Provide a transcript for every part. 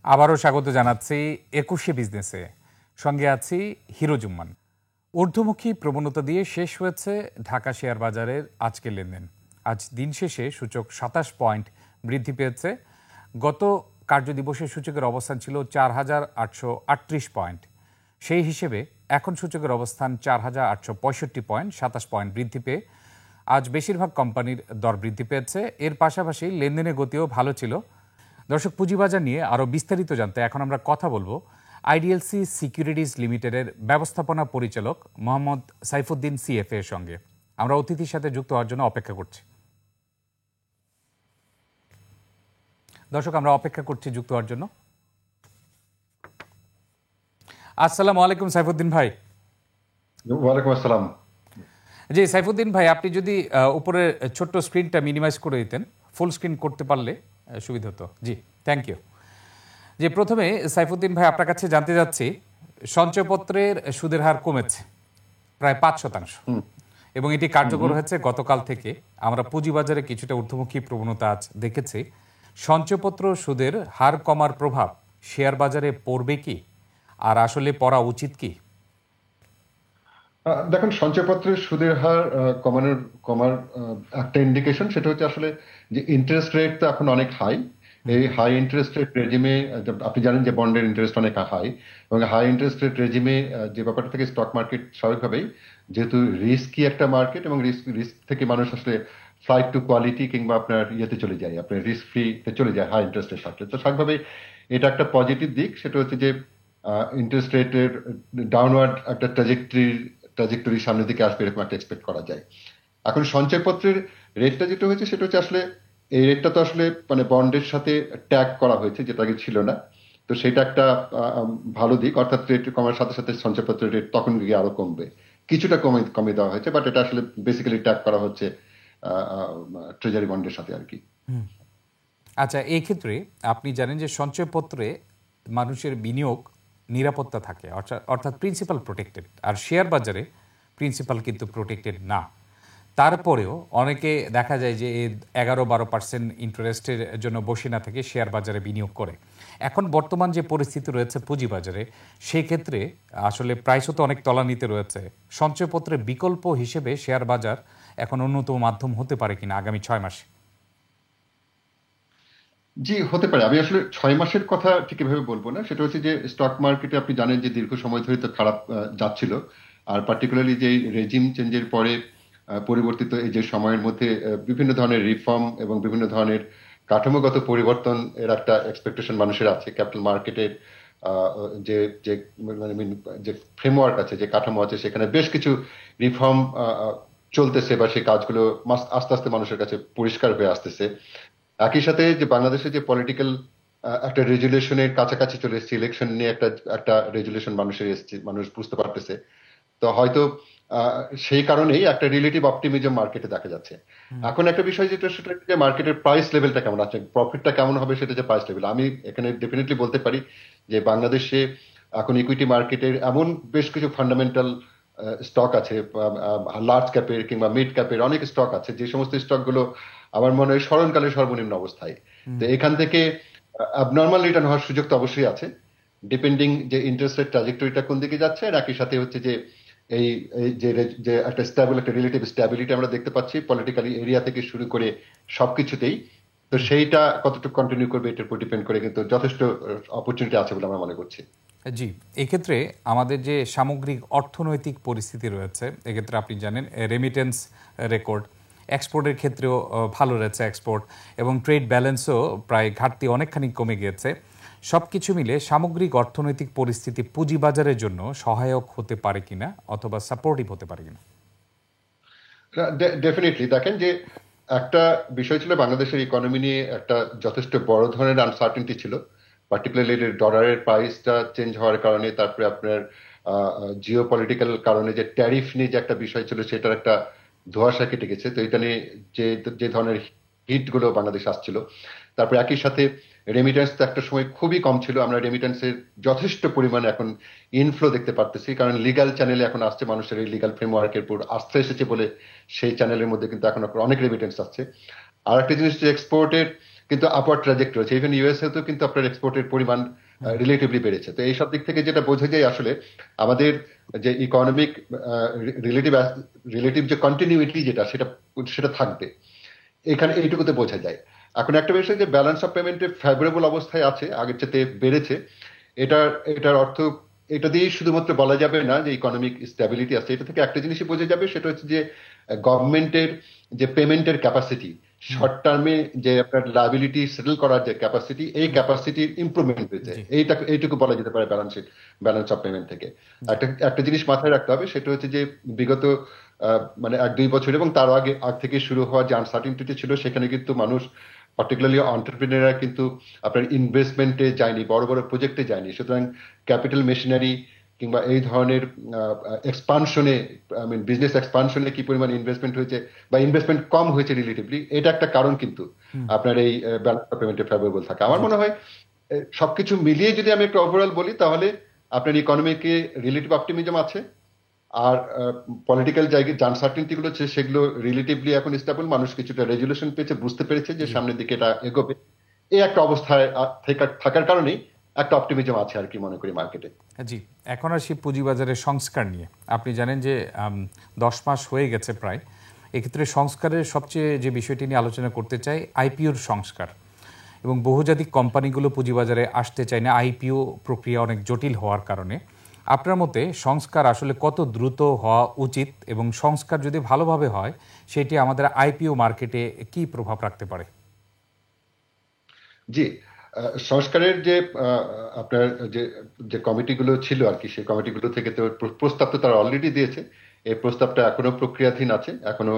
আবারও স্বাগত জানাচ্ছি ২১শে বিজনেসে। সঙ্গে আছি হিরোজুম্মান। ঊর্ধ্বমুখী প্রবণতা দিয়ে শেষ হয়েছে ঢাকা শেয়ার বাজারের আজকের লেনদেন। আজ দিন শেষে সূচক ২৭ পয়েন্ট বৃদ্ধি পেয়েছে। গত কার্যদিবসে সূচকের অবস্থান ছিল ৪,৮৩৮ পয়েন্ট। সেই হিসেবে এখন সূচকের অবস্থান ৪,৮৬৫ পয়েন্ট, ২৭ পয়েন্ট বৃদ্ধি পেয়ে আজ বেশিরভাগ কোম্পানির দর বৃদ্ধি পেয়েছে। এর পাশাপাশি লেনদেনের গতিও ভালো ছিল। দর্শক, পুঁজিবাজার নিয়ে আরও বিস্তারিত জানতে এখন আমরা কথা বলবো আইডিএলসি সিকিউরিটিজ লিমিটেডের ব্যবস্থাপনা পরিচালক মোহাম্মদ সাইফুদ্দিন সিএফএ এর সঙ্গে। আমরা অতিথির সাথে যুক্ত হওয়ার জন্য অপেক্ষা করছি। দর্শক, আমরা অপেক্ষা করছি যুক্ত হওয়ার জন্য। আসসালামু আলাইকুম সাইফুদ্দিন ভাই। ওয়ালাইকুম আসসালাম। জি সাইফুদ্দিন ভাই, আপনি যদি উপরের ছোট্ট স্ক্রিনটা মিনিমাইজ করে দিতেন, ফুল স্ক্রিন করতে পারলে সুবিধা হতো। জি, থ্যাংক ইউ। যে প্রথমে সাইফুদ্দিন ভাই, আপনার কাছে জানতে যাচ্ছি, সঞ্চয়পত্রের সুদের হার কমেছে প্রায় ৫%, এবং এটি কার্যকর হয়েছে গতকাল থেকে। আমরা পুঁজিবাজারে কিছুটা ঊর্ধ্বমুখী প্রবণতা আজ দেখেছি। সঞ্চয়পত্র সুদের হার কমার প্রভাব শেয়ার বাজারে পড়বে কি, আর আসলে পড়া উচিত কি? দেখুন, সঞ্চয়পত্রের সুদের হার কমার একটা ইন্ডিকেশন, সেটা হচ্ছে আসলে যে ইন্টারেস্ট রেট তো এখন অনেক হাই। এই হাই ইন্টারেস্ট রেট রেজিমে আপনি জানেন যে বন্ডের ইন্টারেস্ট অনেক হাই, এবং হাই ইন্টারেস্ট রেট রেজিমে যে ব্যাপারটা থেকে স্টক মার্কেট স্বাভাবিকভাবেই, যেহেতু রিস্কি একটা মার্কেট, এবং রিস্ক থেকে মানুষ আসলে ফ্লাইট টু কোয়ালিটি কিংবা আপনার ইয়েতে চলে যায়, আপনার রিস্ক ফ্রিতে চলে যায় হাই ইন্টারেস্টের সাথে। তো স্বাভাবিকভাবেই এটা একটা পজিটিভ দিক। সেটা হচ্ছে যে ইন্টারেস্ট রেটের ডাউনওয়ার্ড একটা ট্রাজেক্টরি সামনের দিকে আসবে, এরকম একটা এক্সপেক্ট করা যায়। এখন সঞ্চয়পত্রের রেটটা যেটা হয়েছে, সেটা হচ্ছে আসলে এই রেটটা তো আসলে মানে বন্ডের সাথে ট্যাগ করা হয়েছে, যেটা আগে ছিল না। তো সেটা একটা ভালো দিক, অর্থাৎ রেট কমার সাথে সাথে সঞ্চয়পত্রের রেট তখন গিয়ে আরো কমবে। কিছুটা কমে দেওয়া হয়েছে, বাট এটা আসলে বেসিক্যালি ট্যাগ করা হচ্ছে ট্রেজারি বন্ডের সাথে আর কি। আচ্ছা, এই ক্ষেত্রে আপনি জানেন যে সঞ্চয়পত্রে মানুষের বিনিয়োগ নিরাপত্তা থাকে, অর্থাৎ প্রিন্সিপাল প্রোটেক্টেড, আর শেয়ার বাজারে প্রিন্সিপাল কিন্তু প্রোটেক্টেড না। তারপরেও অনেকে দেখা যায় যে ১১-১২% ইন্টারেস্টের জন্য বসে না থেকে শেয়ার বাজারে বিনিয়োগ করে। এখন বর্তমান যে পরিস্থিতি রয়েছে পুঁজিবাজারে, সেই ক্ষেত্রে আসলে প্রাইসও তো অনেক তলানিতে রয়েছে। সঞ্চয়পত্রের বিকল্প হিসেবে শেয়ার বাজার এখন অন্যতম মাধ্যম হতে পারে কিনা আগামী ৬ মাসে? জি, হতে পারে। আমি আসলে ৬ মাসের কথা ঠিক এভাবে বলবো না। সেটা হচ্ছে যে স্টক মার্কেটে আপনি জানেন যে দীর্ঘ সময় ধরে তো খারাপ যাচ্ছিল। আর পার্টিকুলারলি যে রেজিম চেঞ্জের পরে পরিবর্তিত এই যে সময়ের মধ্যে বিভিন্ন ধরনের রিফর্ম এবং বিভিন্ন ধরনের কাঠামোগত পরিবর্তন এর একটা এক্সপেকটেশন মানুষের আছে। ক্যাপিটাল মার্কেটের যে যে মানে যে ফ্রেমওয়ার্ক আছে, যে কাঠামো আছে, সেখানে বেশ কিছু রিফর্ম চলতেছে, বা সেই কাজগুলো আস্তে আস্তে মানুষের কাছে পরিষ্কার হয়ে আসতেছে। একই সাথে যে বাংলাদেশে যে পলিটিক্যাল একটা রেজুলেশনের কাছাকাছি চলে এসেছে, ইলেকশন নিয়ে একটা একটা রেজুলেশন মানুষের এসেছে, মানুষ বুঝতে পারতেছে। তো হয়তো সেই কারণেই একটা রিলেটিভ অপটিমিজম মার্কেটে দেখা যাচ্ছে। এখন একটা বিষয় যেটা, সেটা যে মার্কেটের প্রাইস লেভেলটা কেমন আছে, প্রফিটটা কেমন হবে, সেটা যে প্রাইস লেভেল। আমি এখানে ডেফিনেটলি বলতে পারি যে বাংলাদেশে এখন ইকুইটি মার্কেটের এমন বেশ কিছু ফান্ডামেন্টাল স্টক আছে, লার্জ ক্যাপের কিংবা মিড ক্যাপের অনেক স্টক আছে, যে সমস্ত স্টকগুলো আমার মনে হয় স্মরণকালের সর্বনিম্ন অবস্থায়। তো এখান থেকে অ্যাবনর্মাল রিটার্ন হওয়ার সুযোগ তো অবশ্যই আছে, ডিপেন্ডিং যে ইন্টারেস্ট রেট ট্রাজেক্টরিটা কোন দিকে যাচ্ছে। আর একই সাথে হচ্ছে যে এই এই যে যে একটা স্ট্যাবল, একটা রিলেটিভ স্ট্যাবিলিটি আমরা দেখতে পাচ্ছি পলিটিক্যালি এরিয়া থেকে শুরু করে সবকিছুতেই। তো সেইটা কতটুকু কন্টিনিউ করবে, এটার উপর ডিপেন্ড করে, কিন্তু যথেষ্ট অপরচুনিটি আছে বলে আমরা মনে করছি। জি, এক্ষেত্রে আমাদের যে সামগ্রিক অর্থনৈতিক পরিস্থিতি রয়েছে, এক্ষেত্রে আপনি জানেন রেমিটেন্স রেকর্ড, এক্সপোর্টের ক্ষেত্রেও ভালো রয়েছে এক্সপোর্ট, এবং ট্রেড ব্যালেন্সও প্রায় ঘাটতি অনেকখানি কমে গিয়েছে। সব কিছু মিলে সামগ্রিক অর্থনৈতিক পরিস্থিতি পুঁজিবাজারের জন্য সহায়ক হতে পারে কিনা, অথবা সাপোর্টিভ হতে পারে কিনা? ডেফিনেটলি। দেখেন যে একটা বিষয় ছিল, বাংলাদেশের ইকোনমি নিয়ে একটা যথেষ্ট বড় ধরনের আনসার্টেনটি ছিল, পার্টিকুলারলি ডলারের প্রাইসটা চেঞ্জ হওয়ার কারণে, তারপরে আপনার জিও পলিটিক্যাল কারণে যে ট্যারিফ নিয়ে যে একটা বিষয় ছিল, সেটার একটা ধোঁয়াশা কেটে গেছে। তো এটা নিয়ে যে যে ধরনের হিট গুলো বাংলাদেশ আসছিল, তারপরে একই সাথে রেমিটেন্স তো একটা সময় খুবই কম ছিল। আমরা রেমিটেন্সের যথেষ্ট পরিমাণে এখন ইনফ্লো দেখতে পারতেছি, কারণ লিগাল চ্যানেলে এখন আসছে, মানুষের এই লিগাল ফ্রেমওয়ার্কের উপর আস্থা এসেছে বলে সেই চ্যানেলের মধ্যে কিন্তু এখন অনেক রেমিটেন্স আসছে। আর একটা জিনিস যে এক্সপোর্টের কিন্তু আপওয়ার্ড ট্র্যাজেক্টরি রয়েছে। ইভেন ইউএসএ তো কিন্তু আপনার এক্সপোর্টের পরিমাণ রিলেটিভলি বেড়েছে। তো এই সব দিক থেকে যেটা বোঝা যায় আসলে আমাদের যে ইকোনমিক রিলেটিভ রিলেটিভ যে কন্টিনিউইটি যেটা সেটা সেটা থাকবে, এখানে এইটুকুতে বোঝা যায়। এখন একটা বিষয় যে ব্যালেন্স অফ পেমেন্টে ফেভারেবল অবস্থায় আছে, আগের চেয়ে বেড়েছে, এটার এটার অর্থ এটা দিয়ে শুধুমাত্র বলা যাবে না যে ইকোনমিক স্ট্যাবিলিটি আছে। এটা থেকে একটা জিনিসই বোঝা যাবে, সেটা হচ্ছে যে গভর্নমেন্টের যে পেমেন্টের ক্যাপাসিটি, শর্ট টার্মে যে আপনার লায়াবিলিটি সেটেল করার যে ক্যাপাসিটি, এই ক্যাপাসিটির ইমপ্রুভমেন্ট হয়েছে। এইটুকু বলা যেতে পারে ব্যালেন্স অফ পেমেন্ট থেকে। একটা জিনিস মাথায় রাখতে হবে, সেটা হচ্ছে যে বিগত মানে 1-2 বছর এবং তার আগ থেকে শুরু হওয়া যে আনসার্টিনিটি ছিল, সেখানে কিন্তু মানুষ পার্টিকুলারলি এন্টারপ্রেনাররা কিন্তু আপনার ইনভেস্টমেন্টে যায়নি, বড় বড় প্রজেক্টে যায়নি। সুতরাং ক্যাপিটাল মেশিনারি কিংবা এই ধরনের এক্সপানশনে, আই মিন বিজনেস এক্সপানশনে কি পরিমাণ ইনভেস্টমেন্ট হয়েছে বা ইনভেস্টমেন্ট কম হয়েছে রিলেটিভলি, এটা একটা কারণ কিন্তু আপনার এই ব্যালেন্স অফ পেমেন্টে ফেভারেবল থাকে। আমার মনে হয় সবকিছু মিলিয়ে যদি আমি একটা ওভারঅল বলি, তাহলে আপনার ইকোনমিকে রিলেটিভ অপটিমিজম আছে, আর পলিটিক্যাল জায়গায় যে আনসার্টেনিটি গুলো আছে সেগুলো রিলেটিভলি এখন স্টেবল। মানুষ কিছুটা রেজুলেশন পেয়েছে, বুঝতে পেরেছে যে সামনের দিকে এটা এগোবে। এই একটা অবস্থায় থাকার কারণেই একটা অপটিমিজম আছে আর কি, মনে করি মার্কেটে। জি, এখন আসি পুঁজিবাজারের সংস্কার নিয়ে। আপনি জানেন যে 10 মাস হয়ে গেছে প্রায়। এক্ষেত্রে সংস্কারের সবচেয়ে যে বিষয়টি নিয়ে আলোচনা করতে চাই, আইপিওর সংস্কার। এবং বহুজাতিক কোম্পানিগুলো পুঁজিবাজারে আসতে চায় না আইপিও প্রক্রিয়া অনেক জটিল হওয়ার কারণে। আপনার মতে সংস্কার আসলে কত দ্রুত হওয়া উচিত, এবং সংস্কার যদি ভালোভাবে হয় সেটি আমাদের আইপিও মার্কেটে কি প্রভাব রাখতে পারে? জি, সংস্কারের যে আপনার যে যে কমিটিগুলো ছিল আর কি, সেই কমিটিগুলো থেকে তো প্রস্তাব তো তারা অলরেডি দিয়েছে। এই প্রস্তাবটা এখনো প্রক্রিয়াধীন আছে, এখনো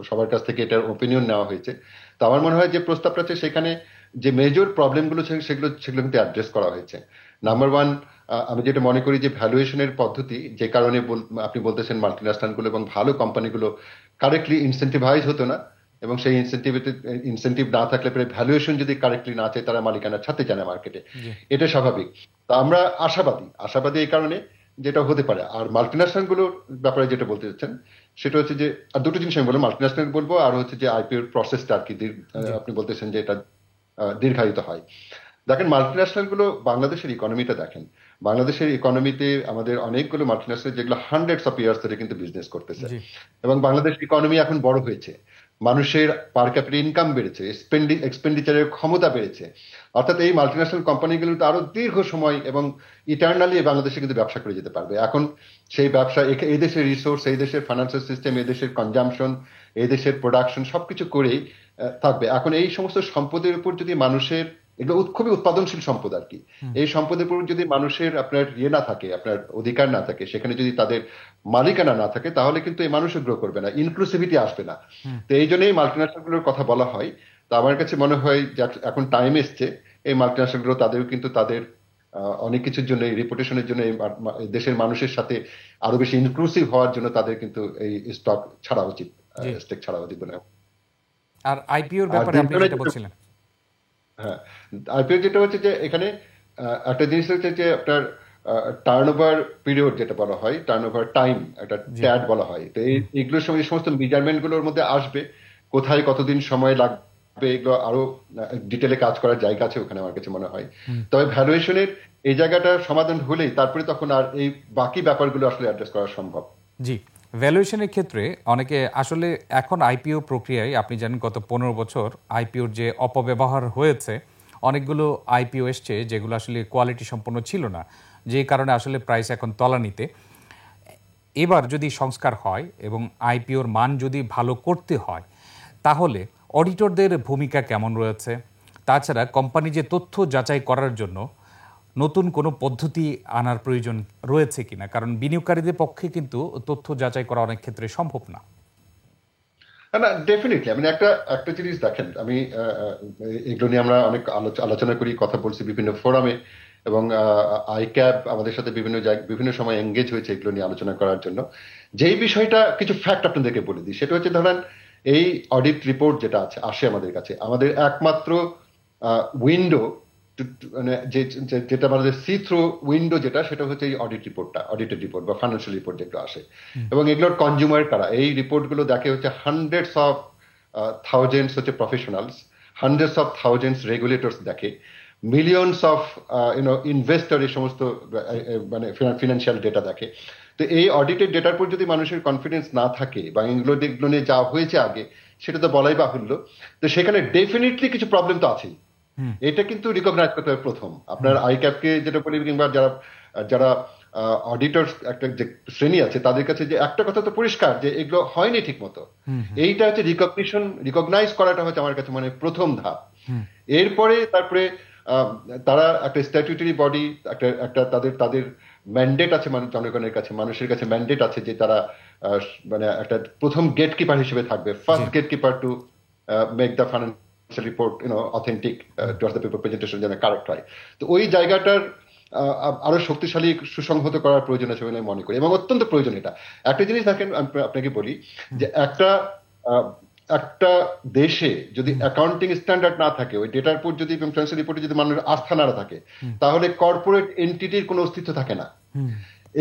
সবার কাছ থেকে এটার ওপিনিয়ন নেওয়া হয়েছে। তো আমার মনে হয় যে প্রস্তাবটা আছে সেখানে যে মেজর প্রবলেমগুলো সেগুলো সেগুলো কিন্তু অ্যাড্রেস করা হয়েছে। নাম্বার ওয়ান, আমি যেটা মনে করি যে ভ্যালুয়েশনের পদ্ধতি, যে কারণে আপনি বলতেছেন মাল্টিন্যাশনালগুলো এবং ভালো কোম্পানিগুলো কারেক্টলি ইনসেন্টিভাইজ হতো না, এবং সেই ইনসেন্টিভ না থাকলে পরে ভ্যালুয়েশন যদি কারেক্টলি না চায়, তারা মালিকানা ছাড়তে চায় না মার্কেটে। এটা স্বাভাবিক। তো আমরা আশাবাদী এই কারণে যেটা হতে পারে। আর মাল্টিন্যাশনাল গুলোর ব্যাপারে যেটা বলতে চাচ্ছেন, সেটা হচ্ছে যে আর দুটো জিনিস আমি বলবো, মাল্টিন্যাশনাল বলবো আর হচ্ছে যে আইপিওর প্রসেসটা আর কি আপনি বলতেছেন যে এটা দীর্ঘায়িত হয়। দেখেন, মাল্টিন্যাশনাল গুলো বাংলাদেশের ইকোনমিটা দেখেন, বাংলাদেশের ইকোনমিতে আমাদের অনেকগুলো মাল্টিন্যাশনাল যেগুলো হান্ড্রেডস অফ ইয়ার্স ধরে কিন্তু বিজনেস করতেছে, এবং বাংলাদেশ ইকোনমি এখন বড় হয়েছে, মানুষের পার ক্যাপিটাল ইনকাম বেড়েছে, এক্সপেন্ডিচারের ক্ষমতা বেড়েছে। অর্থাৎ এই মাল্টিন্যাশনাল কোম্পানিগুলো তো আরো দীর্ঘ সময় এবং ইটার্নালি বাংলাদেশে কিন্তু ব্যবসা করে যেতে পারবে। এখন সেই ব্যবসা এই দেশের রিসোর্স, এই দেশের ফাইন্যান্সিয়াল সিস্টেম, এই দেশের কনজাম্পশন, এই দেশের প্রোডাকশন সবকিছু করেই থাকবে। এখন এই সমস্ত সম্পদের উপর যদি মানুষের, এগুলো খুবই উৎপাদনশীল সম্পদ আর কি, এই সম্পদের উপর যদি মানুষের আপনার না থাকে, আপনার অধিকার না থাকে, সেখানে যদি তাদের মালিকানা না থাকে, তাহলে কিন্তু এই মানুষও গ্রো করবে না, ইনক্লুসিভিটি আসবে না। তো এই জন্যই মাল্টিন্যাশনাল গুলোর কথা বলা হয়। তো আমার কাছে মনে হয় যে এখন টাইম এসছে এই মাল্টিন্যাশনাল গুলো তাদেরও কিন্তু তাদের অনেক কিছুর জন্য, রেপুটেশনের জন্য, এই দেশের মানুষের সাথে আরো বেশি ইনক্লুসিভ হওয়ার জন্য তাদের কিন্তু এই স্টক ছাড়া উচিত, স্টেক ছাড়া উচিত বলে। আর আইপিওর ব্যাপারে আপনি যেটা বলছিলেন, হ্যাঁ, আইপিও যেটা হচ্ছে যে এখানে একটা জিনিস হচ্ছে যে আপনার টার্ন ওভার পিরিয়ড যেটা বলা হয়, টার্ন ওভার টাইম, একটা ট্যাড বলা হয়। তো এইগুলোর সময় সমস্ত মেজারমেন্ট গুলোর মধ্যে আসবে, কোথায় কতদিন সময় লাগবে, এগুলো আরো ডিটেলে কাজ করার জায়গা আছে ওখানে আমার কাছে মনে হয়। তবে ভ্যালুয়েশনের এই জায়গাটা সমাধান হলেই তারপরে তখন আর এই বাকি ব্যাপারগুলো আসলে অ্যাড্রেস করা সম্ভব। জি, ভ্যালুয়েশনের ক্ষেত্রে অনেকে আসলে এখন আইপিও প্রক্রিয়ায়, আপনি জানেন গত 15 বছর আইপিওর যে অপব্যবহার হয়েছে, অনেকগুলো আইপিও এসছে যেগুলো আসলে কোয়ালিটি সম্পন্ন ছিল না, যে কারণে আসলে প্রাইস এখন তলানিতে। এবার যদি সংস্কার হয় এবং আইপিওর মান যদি ভালো করতে হয়, তাহলে অডিটরদের ভূমিকা কেমন রয়েছে? তাছাড়া কোম্পানি যে তথ্য যাচাই করার জন্য নতুন কোনো পদ্ধতি আনার প্রয়োজন রয়েছে কিনা, কারণ বিনিয়োগকারীদের পক্ষে কিন্তু তথ্য যাচাই করা অনেক ক্ষেত্রে সম্ভব না। না, ডেফিনেটলি। মানে একটা জিনিস দেখেন, আমি এগুলো নিয়ে আমরা অনেক আলোচনা করি, কথা বলছি বিভিন্ন ফোরামে, এবং আইক্যাব আমাদের সাথে বিভিন্ন সময় এঙ্গেজ হয়েছে এগুলো নিয়ে আলোচনা করার জন্য। যেই বিষয়টা, কিছু ফ্যাক্ট আপনাদেরকে বলে দিই, সেটা হচ্ছে ধরেন এই অডিট রিপোর্ট যেটা আসে আমাদের কাছে, আমাদের একমাত্র উইন্ডো, মানে যেটা আমাদের সি থ্রু উইন্ডো যেটা, সেটা হচ্ছে এই অডিটেড রিপোর্ট বা ফাইন্যান্সিয়াল রিপোর্ট যেগুলো আসে। এবং এগুলোর কনজিউমার কারা, এই রিপোর্ট গুলো দেখে হচ্ছে হান্ড্রেডস অফ থাউজেন্ডস হচ্ছে professionals, hundreds of thousands regulators দেখে, মিলিয়নস অফ ইনভেস্টর এই সমস্ত মানে ফিনান্সিয়াল ডেটা দেখে। তো এই অডিটেড ডেটার উপর যদি মানুষের কনফিডেন্স না থাকে বা এগুলো নিয়ে যা হয়েছে আগে সেটা তো বলাই বাহুল্য, তো সেখানে ডেফিনেটলি কিছু প্রবলেম তো আছেই। এটা কিন্তু রিকগনাইজ করতে হবে প্রথম। আপনার আইক্যাপকে যেটা বলি, কিংবা যারা যারা অডিটর একটা যে শ্রেণী আছে তাদের কাছে যে একটা কথা তো পরিষ্কার যে এগুলো হয়নি ঠিক মতো, এইটা হচ্ছে রিকগনাইজ করাটা হচ্ছে আমার কাছে মানে প্রথম ধাপ। এরপরে তারপরে তারা একটা স্ট্যাটিউটরি বডি, একটা তাদের ম্যান্ডেট আছে, জনগণের কাছে, মানুষের কাছে ম্যান্ডেট আছে যে তারা মানে একটা প্রথম গেটকিপার হিসেবে থাকবে, first gatekeeper to make the financial report authentic towards the people, presentation যেন কারেক্ট হয়। তো ওই জায়গাটার আরো শক্তিশালী সুসংহত করার প্রয়োজন আছে বলে আমি মনে করি, এবং অত্যন্ত প্রয়োজন। এটা একটা জিনিস দেখেন, আপনাকে বলি যে একটা দেশে যদি অ্যাকাউন্টিং স্ট্যান্ডার্ড না থাকে, ওই ডেটার উপর যদি ফিনান্সিয়াল রিপোর্টে যদি মানুষের আস্থা না থাকে, তাহলে কর্পোরেট এন্টিটির কোনো অস্তিত্ব থাকে না,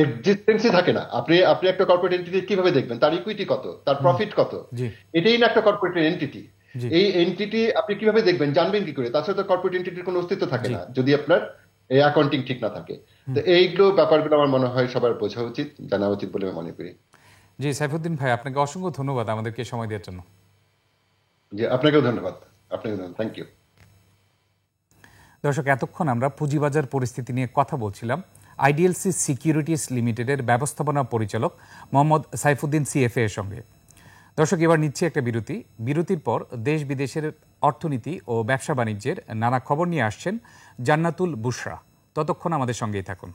এক্সিস্টেন্সই থাকে না। আপনি একটা কর্পোরেট এন্টিটি কিভাবে দেখবেন? তার ইকুইটি কত, তার প্রফিট কত, এটাই না একটা কর্পোরেট এন্টিটি। এই এন্টিটি আপনি কিভাবে দেখবেন, জানবেন কি করে? তাছাড়া তো কর্পোরেট এন্টিটির কোনো অস্তিত্ব থাকে না যদি আপনার এই অ্যাকাউন্টিং ঠিক না থাকে। তো এইগুলো ব্যাপারগুলো আমার মনে হয় সবার বোঝা উচিত, জানা উচিত বলে আমি মনে করি। জি, সাইফুদ্দিন ভাই, আপনাকে অসংখ্য ধন্যবাদ আমাদেরকে সময় দেওয়ার জন্য। জি, আপনাকেও ধন্যবাদ। Thank you. দর্শক, এতক্ষণ আমরা পুঁজিবাজার পরিস্থিতি নিয়ে কথা বলছিলাম আইডিএলসি সিকিউরিটিজ লিমিটেডের ব্যবস্থাপনা পরিচালক মোহাম্মদ সাইফুদ্দিন সিএফএ এর সঙ্গে। দর্শক, এবার নিচ্ছি একটা বিরতি। বিরতির পর দেশ বিদেশের অর্থনীতি ও ব্যবসা বাণিজ্যের নানা খবর নিয়ে আসছেন জান্নাতুল বুশরা। ততক্ষণ আমাদের সঙ্গেই থাকুন।